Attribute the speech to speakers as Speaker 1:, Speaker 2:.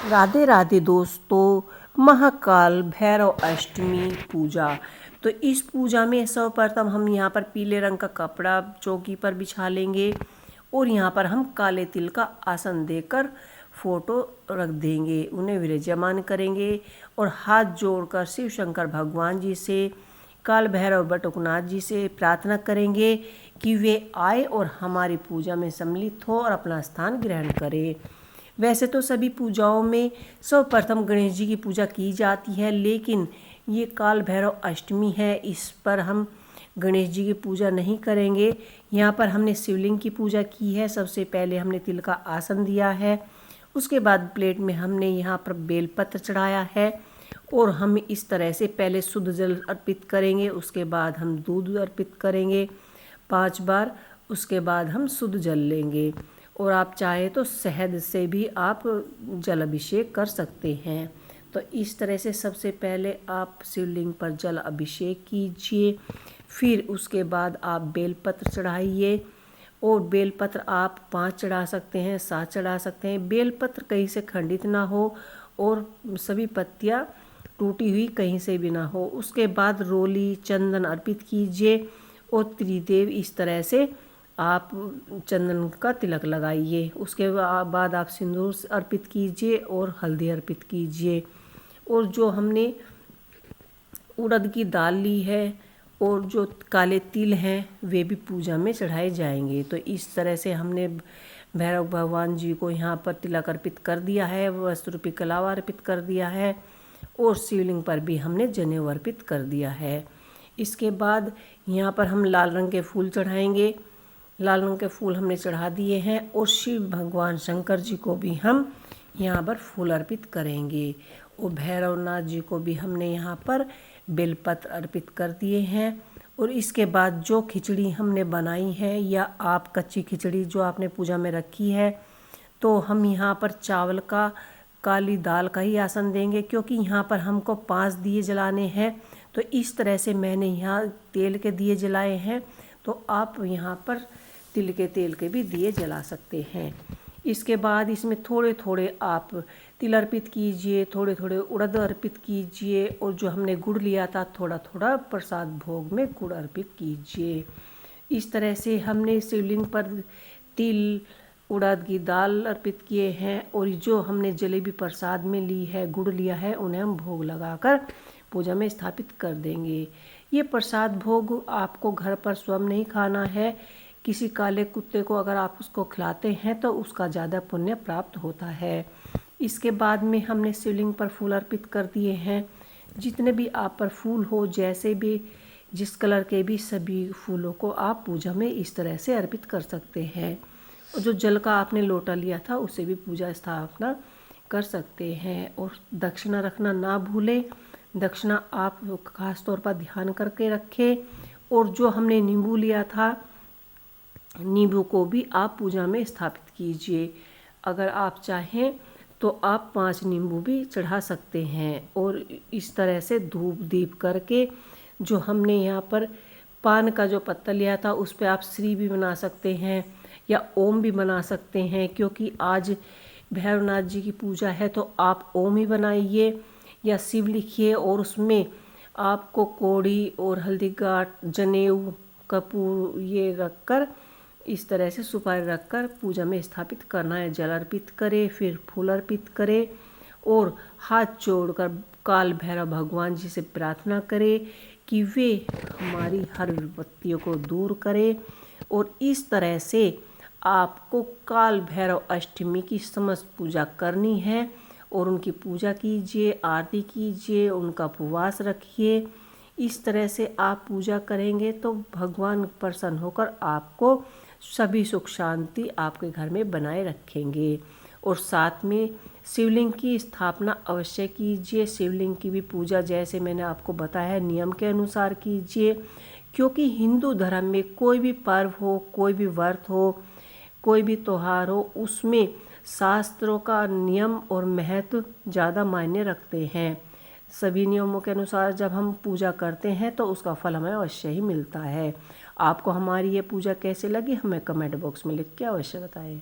Speaker 1: राधे राधे दोस्तों। महाकाल भैरव अष्टमी पूजा। तो इस पूजा में सर्वप्रथम हम यहाँ पर पीले रंग का कपड़ा चौकी पर बिछा लेंगे और यहाँ पर हम काले तिल का आसन देकर फोटो रख देंगे, उन्हें विराजमान करेंगे और हाथ जोड़कर शिव शंकर भगवान जी से, काल भैरव बटुकनाथ जी से प्रार्थना करेंगे कि वे आए और हमारी पूजा में सम्मिलित हो और अपना स्थान ग्रहण करें। वैसे तो सभी पूजाओं में सर्वप्रथम गणेश जी की पूजा की जाती है, लेकिन ये काल भैरव अष्टमी है, इस पर हम गणेश जी की पूजा नहीं करेंगे। यहाँ पर हमने शिवलिंग की पूजा की है। सबसे पहले हमने तिल का आसन दिया है, उसके बाद प्लेट में हमने यहाँ पर बेलपत्र चढ़ाया है और हम इस तरह से पहले शुद्ध जल अर्पित करेंगे, उसके बाद हम दूध अर्पित करेंगे 5 बार, उसके बाद हम शुद्ध जल लेंगे और आप चाहे तो शहद से भी आप जल अभिषेक कर सकते हैं। तो इस तरह से सबसे पहले आप शिवलिंग पर जल अभिषेक कीजिए, फिर उसके बाद आप बेलपत्र चढ़ाइए और बेलपत्र आप 5 चढ़ा सकते हैं, 7 चढ़ा सकते हैं। बेलपत्र कहीं से खंडित ना हो और सभी पत्तियां टूटी हुई कहीं से भी ना हो। उसके बाद रोली चंदन अर्पित कीजिए और त्रिदेव इस तरह से आप चंदन का तिलक लगाइए। उसके बाद आप सिंदूर अर्पित कीजिए और हल्दी अर्पित कीजिए और जो हमने उड़द की दाल ली है और जो काले तिल हैं वे भी पूजा में चढ़ाए जाएंगे। तो इस तरह से हमने भैरव भगवान जी को यहाँ पर तिलक अर्पित कर दिया है, वस्त्र रूपी कलावा अर्पित कर दिया है और शिवलिंग पर भी हमने जनेऊ अर्पित कर दिया है। इसके बाद यहाँ पर हम लाल रंग के फूल चढ़ाएंगे। लाल रंग के फूल हमने चढ़ा दिए हैं और शिव भगवान शंकर जी को भी हम यहाँ पर फूल अर्पित करेंगे और भैरवनाथ जी को भी हमने यहाँ पर बेलपत्र अर्पित कर दिए हैं। और इसके बाद जो खिचड़ी हमने बनाई है या आप कच्ची खिचड़ी जो आपने पूजा में रखी है, तो हम यहाँ पर चावल का काली दाल का ही आसन देंगे, क्योंकि यहाँ पर हमको 5 दिए जलाने हैं। तो इस तरह से मैंने यहाँ तेल के दिए जलाए हैं, तो आप यहाँ पर तिल के तेल के भी दिए जला सकते हैं। इसके बाद इसमें थोड़े थोड़े आप तिल अर्पित कीजिए, थोड़े थोड़े उड़द अर्पित कीजिए और जो हमने गुड़ लिया था थोड़ा थोड़ा प्रसाद भोग में गुड़ अर्पित कीजिए। इस तरह से हमने शिवलिंग पर तिल उड़द की दाल अर्पित किए हैं और जो हमने जलेबी प्रसाद में ली है, गुड़ लिया है, उन्हें हम भोग लगाकर पूजा में स्थापित कर देंगे। ये प्रसाद भोग आपको घर पर स्वयं नहीं खाना है, किसी काले कुत्ते को अगर आप उसको खिलाते हैं तो उसका ज़्यादा पुण्य प्राप्त होता है। इसके बाद में हमने शिवलिंग पर फूल अर्पित कर दिए हैं। जितने भी आप पर फूल हो, जैसे भी जिस कलर के भी सभी फूलों को आप पूजा में इस तरह से अर्पित कर सकते हैं। और जो जल का आपने लोटा लिया था उसे भी पूजा स्थापना कर सकते हैं। और दक्षिणा रखना ना भूलें, दक्षिणा आप खास तौर पर ध्यान करके रखें। और जो हमने नींबू लिया था, नींबू को भी आप पूजा में स्थापित कीजिए। अगर आप चाहें तो आप 5 नींबू भी चढ़ा सकते हैं। और इस तरह से धूप दीप करके जो हमने यहाँ पर पान का जो पत्ता लिया था उस पर आप श्री भी बना सकते हैं या ओम भी बना सकते हैं, क्योंकि आज भैरवनाथ जी की पूजा है। तो आप ओम ही बनाइए या शिव लिखिए और उसमें आपको कोड़ी और हल्दी गांठ, जनेऊ, कपूर ये रखकर इस तरह से सुपारी रखकर पूजा में स्थापित करना है। जल अर्पित करें, फिर फूल अर्पित करें और हाथ जोड़कर काल भैरव भगवान जी से प्रार्थना करें कि वे हमारी हर विपत्तियों को दूर करें। और इस तरह से आपको काल भैरव अष्टमी की समस्त पूजा करनी है और उनकी पूजा कीजिए, आरती कीजिए, उनका उपवास रखिए। इस तरह से आप पूजा करेंगे तो भगवान प्रसन्न होकर आपको सभी सुख शांति आपके घर में बनाए रखेंगे। और साथ में शिवलिंग की स्थापना अवश्य कीजिए। शिवलिंग की भी पूजा जैसे मैंने आपको बताया है नियम के अनुसार कीजिए, क्योंकि हिंदू धर्म में कोई भी पर्व हो, कोई भी व्रत हो, कोई भी त्यौहार हो, उसमें शास्त्रों का नियम और महत्व ज़्यादा मायने रखते हैं। सभी नियमों के अनुसार जब हम पूजा करते हैं तो उसका फल हमें अवश्य ही मिलता है। आपको हमारी ये पूजा कैसे लगी हमें कमेंट बॉक्स में लिख के अवश्य बताएं।